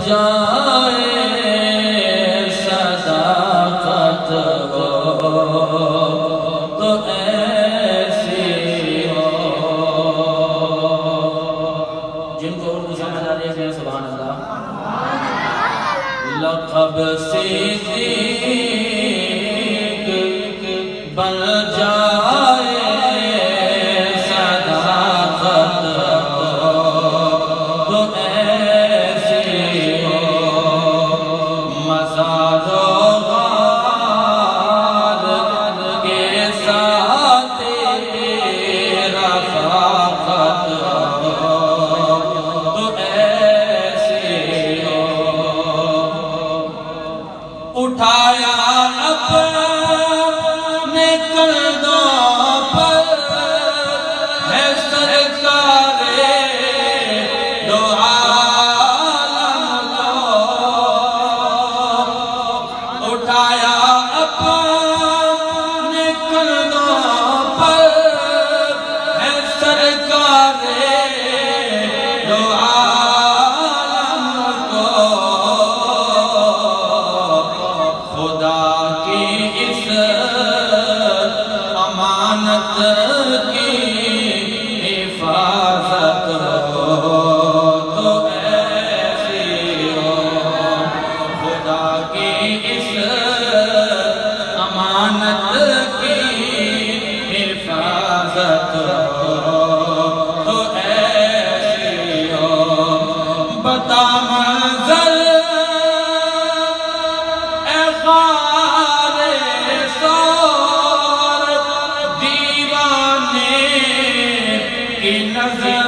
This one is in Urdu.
جائے صداقت ہو تو ایسی ہو. جن کو اردو سمجھ آ رہی ہے کہ سبحان اللہ. لقب صدیق بن جائے صداقت ہو تو ایسی ہو. مزار و غار کے ساتھ رفاقت ہو تو ایسی ہو. اٹھایا اپنے کندھوں پر ہے سرکار دو عالم کو. اٹھایا اپنے کندھوں پر ہے سرکار دو عالم کو. خدا کی اس امانت کی حفاظت ہو تو ایسی ہو. خدا کی اس امانت کی حفاظت ہو تو ایسی ہو. بتا منزل اے خار سور دیوانے کی نظر